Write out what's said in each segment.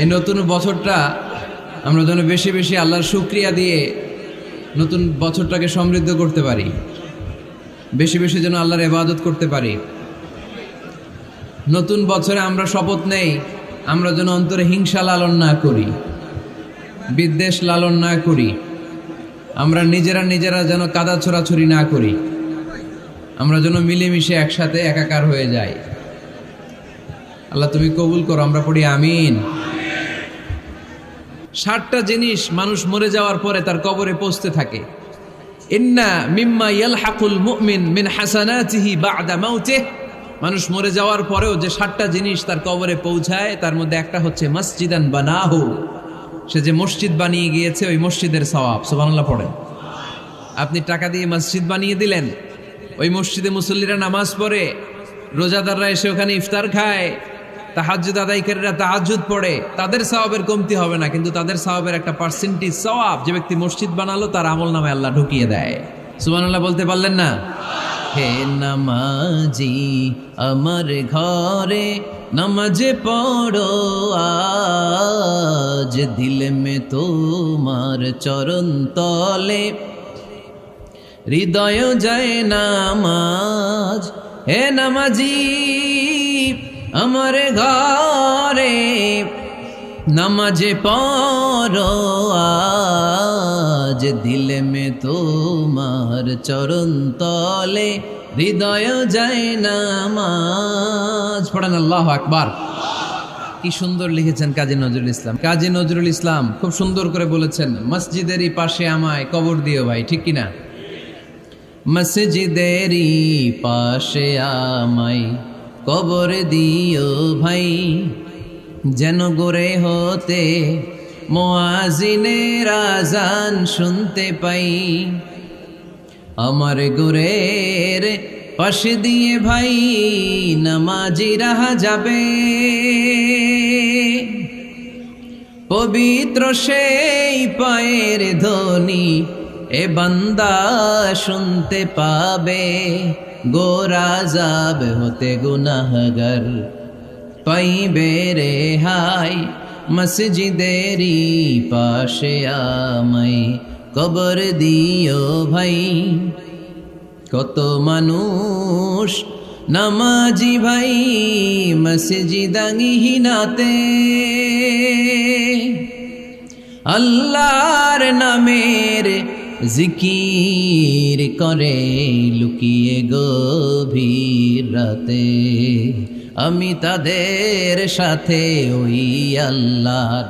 এই নতুন বছরটা আমরা যেন বেশি বেশি আল্লাহর শুকরিয়া দিয়ে নতুন বছরটাকে সমৃদ্ধ করতে পারি, বেশি বেশি যেন আল্লাহর ইবাদত করতে পারি। নতুন বছরে আমরা শপথ নেই, আমরা যেন অন্তরে হিংসা লালন না করি, বিদ্বেষ লালন না করি, আমরা নিজেরা যেন কাদা ছোড়াছুরি না করি, আমরা যেন মিলেমিশে একসাথে একাকার হয়ে যাই। আল্লাহ তুমি কবুল করো, আমরা পড়ি আমিন। 60টা জিনিস মানুষ মরে যাওয়ার পরে তার কবরে পৌঁছতে থাকে। ইন্না মিম্মা ইয়ালহাকুল মুমিন মিন হাসানাতিহি বা'দা মাউতিহি, মানুষ মরে যাওয়ার পরেও যে 60টা জিনিস তার কবরে পৌঁছায় তার মধ্যে একটা হচ্ছে মসজিদান বানাহু, সে যে মসজিদ বানিয়ে গিয়েছে ওই মসজিদের সওয়াব। সুবহানাল্লাহ পড়েন। আপনি টাকা দিয়ে মসজিদ বানিয়ে দিলেন, ওই মসজিদে মুসল্লিরা নামাজ পড়ে, রোজাদাররা এসে ওখানে ইফতার খায়, তাহাজ্জুদ আদায়কারীরা তাহাজ্জুদ পড়ে, তাদের সওয়াবের কমতি হবে না, কিন্তু তাদের সওয়াবের একটা পার্সেন্টেজ সওয়াব যে ব্যক্তি মসজিদ বানালো তার আমল নামে আল্লাহ ঢুকিয়ে দেয়। সুবহানাল্লাহ বলতে পারলেন না? হে নামাজি আমার ঘরে নামাজ পড়ো আজ, দিল মে তোমার চরণ তলে হৃদয় যায় নামাজ। হে নামাজি আমার ঘরে নামাজে পড়ো আজ, দিল মে তোমার চরণ তলে হৃদয় যায় নামাজ। পড়েন আল্লাহু আকবার। কি সুন্দর লিখেছেন কাজী নজরুল ইসলাম। কাজী নজরুল ইসলাম খুব সুন্দর করে বলেছেন, মসজিদেরই পাশে আমায় কবর দিও ভাই, ঠিক কিনা? মসজিদেরই পাশে আমায় কবর দিও ভাই, যেন গোরে হতে মুয়াজ্জিনের আযান শুনতে পাই। আমার গোরের পাশে দিয়ে ভাই নামাজিরা যাবে, পবিত্র সেই পায়ের ধ্বনি এ বান্দা শুনতে পাবে। গোরা যাব হতে গুনাহগার পাইবে রেহাই, মসজিদেরই পাশে আমায় কবর দিও ভাই। কত মানুষ নামাজি ভাই মসজিদাঙ্গিহীনাতে, আল্লাহর নামের জিকির করে লুকিয়ে গভীর রাতে। আমি তাদের সাথে ওই আল্লাহর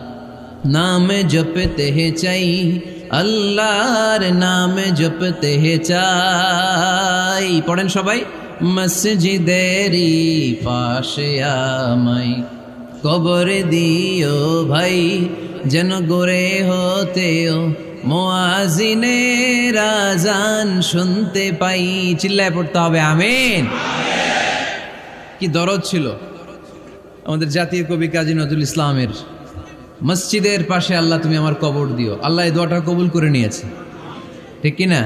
নাম জপতে চাই, আল্লাহর নাম জপতে চাই। পড়েন সবাই, মসজিদেরই পাশে আমায় কবর দিও ভাই, যেন গোরে হতেও মুয়াজ্জিনের আযান শুনতে পাই। চিল্লায় পড়তে হবে আমিন। কি দরদ ছিল আমাদের জাতীয় কবি কাজী নজরুল ইসলামের, মসজিদের পাশে আল্লাহ তুমি আমার কবর দিও। আল্লাহ এই দোয়াটা কবুল করে নিয়েছে, ঠিক কিনা?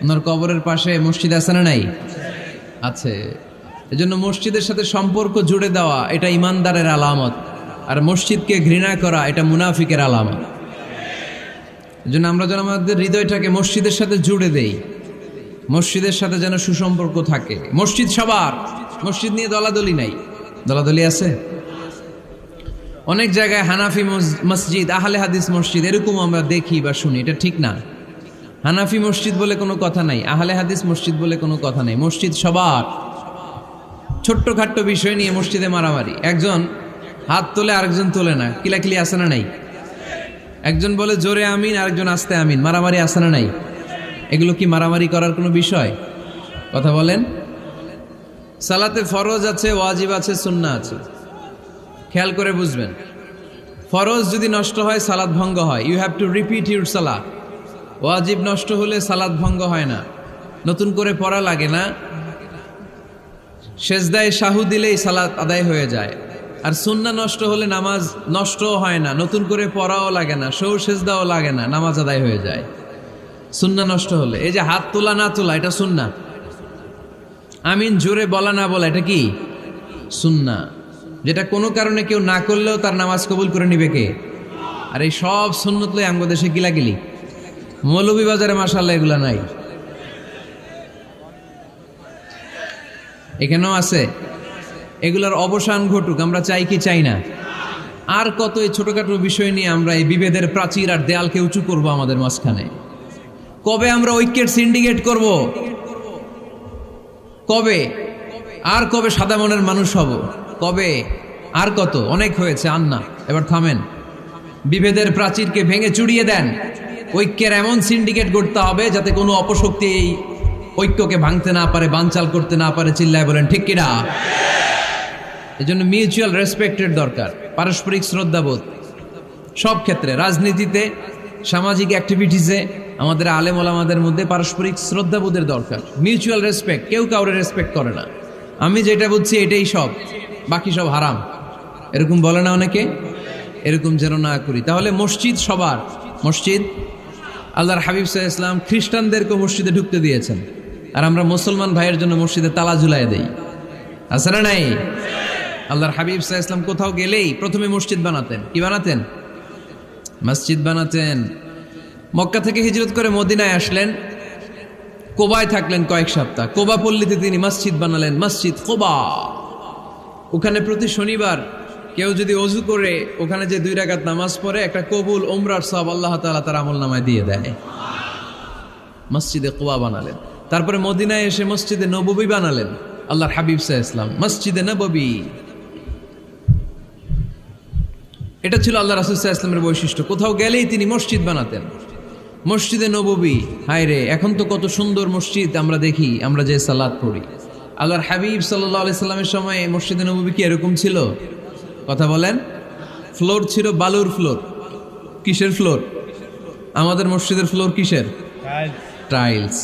ওনার কবরের পাশে মসজিদ আছে না নাই? আছে। এজন্য মসজিদের সাথে সম্পর্ক জুড়ে দেওয়া এটা ইমানদারের আলামত, আর মসজিদকে ঘৃণা করা এটা মুনাফিকের আলামত। এজন্য আমরা যেন আমাদের হৃদয়টাকে মসজিদের সাথে জুড়ে দেই, মসজিদের সাথে যেন সুসম্পর্ক থাকে। মসজিদ সবার, মসজিদ নিয়ে দলাদলি নাই। দলাদলি আছে অনেক জায়গায়, হানাফি মসজিদ, আহলে হাদিস মসজিদ, এরকম আমরা দেখি বা শুনি, এটা ঠিক না। হানাফি মসজিদ বলে কোনো কথা নাই, আহলে হাদিস মসজিদ বলে কোনো কথা নাই। মসজিদ সবার। ছোট্টখাট্ট বিষয় নিয়ে মসজিদে মারামারি, একজন হাত তোলে আরেকজন তোলে না, কিলাকিলি আছে না নাই? একজন বলে জোরে আমিন, আরেকজন আস্তে আমিন, মারামারি আছে না নাই? এগুলো কি মারামারি করার কোনো বিষয়? কথা বলেন। সালাতে ফরজ আছে, ওয়াজিব আছে, সুন্নাহ আছে। খেয়াল করে বুঝবেন, ফরজ যদি নষ্ট হয় সালাত ভঙ্গ হয়, you have to repeat your সালাত। ওয়াজিব নষ্ট হলে সালাত ভঙ্গ হয় না, নতুন করে পড়া লাগে না, সেজদায় সাহু দিলেই সালাত আদায় হয়ে যায়। আর সুন্নাহ নষ্ট হলে নামাজ নষ্টও হয় না, নতুন করে পড়াও লাগে না, সৌ সেজদাও লাগে না, নামাজ আদায় হয়ে যায় সুন্নাহ নষ্ট হলে। এই যে হাত তোলা না তোলা এটা সুন্নাহ, আমিন জোরে বলা না বলা এটা কি সুন্নাহ। যেটা কোনো কারণে কেউ না করলেও তার নামাজ কবুল করে নিবে কে? আর এই সব সুন্নত লই আমগো দেশে গিলাগিলি। মৌলভীবাজারে মাশাআল্লাহ এগুলা নাই, এখানেও আছে। এগুলার অবসান ঘটুক, আমরা চাই কি চাই না? আর কত এই ছোটখাটো বিষয় নিয়ে আমরা এই বিভেদের প্রাচীর আর দেয়ালকে উঁচু করব আমাদের মাঝখানে? কবে আমরা ঐক্যের সিন্ডিকেট করব? কবে? আর কবে সাদা মনের মানুষ হব? কবে? আর কত? অনেক হয়েছে, আর না, এবার থামেন। বিভেদের প্রাচীরকে ভেঙে চুড়িয়ে দেন। ঐক্যের এমন সিন্ডিকেট করতে হবে যাতে কোনো অপশক্তি এই ঐক্যকে ভাঙতে না পারে, বানচাল করতে না পারে। চিল্লায় বলেন ঠিক কিনা? এজন্য মিউচুয়াল রেসপেক্টের দরকার, পারস্পরিক শ্রদ্ধাবোধ সব ক্ষেত্রে, রাজনীতিতে, সামাজিক অ্যাক্টিভিটিসে আমাদের আলেম ওলামাদের মধ্যে পারস্পরিক শ্রদ্ধাবোধের দরকার। মিউচুয়াল রেসপেক্ট, কেউ কাউরে রেসপেক্ট করে না। আমি যেটা বুঝছি এটাই সব, বাকি সব হারাম, এরকম বলে না অনেকে? এরকম যেন না করি। তাহলে মসজিদ সবার, মসজিদ আল্লাহর হাবিব সাল্লাল্লাহু আলাইহি ওয়াসাল্লাম খ্রিস্টানদেরকে মসজিদে ঢুকতে দিয়েছেন, আর আমরা মুসলমান ভাইয়ের জন্য মসজিদে তালা ঝুলাই দেই, আছে না নাই? আল্লাহর হাবিব সাল্লাল্লাহু আলাইহি ওয়াসাল্লাম কোথাও গেলেই প্রথমে মসজিদ বানাতেন। কি বানাতেন? মসজিদ বানাতেন। মক্কা থেকে হিজরত করে মদিনায় আসলেন, কোবায় থাকলেন কয়েক সপ্তাহ। কোবা পল্লীতে তিনি মসজিদ বানালেন, মসজিদ কোবা। ওখানে প্রতি শনিবার কেউ যদি অজু করে ওখানে যে 2 রাকাত নামাজ পড়ে, একটা কবুল উমরার সওয়াব আল্লাহ তাআলা তার আমলনামায় দিয়ে দেয়। মসজিদে কোবা বানালেন। তারপরে মদিনায় এসে মসজিদে নববী বানালেন আল্লাহর হাবিব সাল্লাল্লাহু আলাইহি ওয়াসাল্লাম, মসজিদে নববী। এটা ছিল আল্লাহ রাসূল সাল্লাল্লাহু আলাইহি ওয়াসাল্লামের বৈশিষ্ট্য। কোথাও গেলেই তিনি মসজিদ বানাতেন, মসজিদে নববী। হায় রে, এখন তো কত সুন্দর মসজিদ আমরা দেখি, আমরা যে সালাত পড়ি। আল্লাহর হাবিব সাল্লাল্লাহু আলাইহি সাল্লামের সময় মসজিদে নববী কি এরকম ছিল? কথা বলেন। ফ্লোর ছিল বালুর ফ্লোর। কিসের ফ্লোর? আমাদের মসজিদের ফ্লোর কিসের? টাইলস।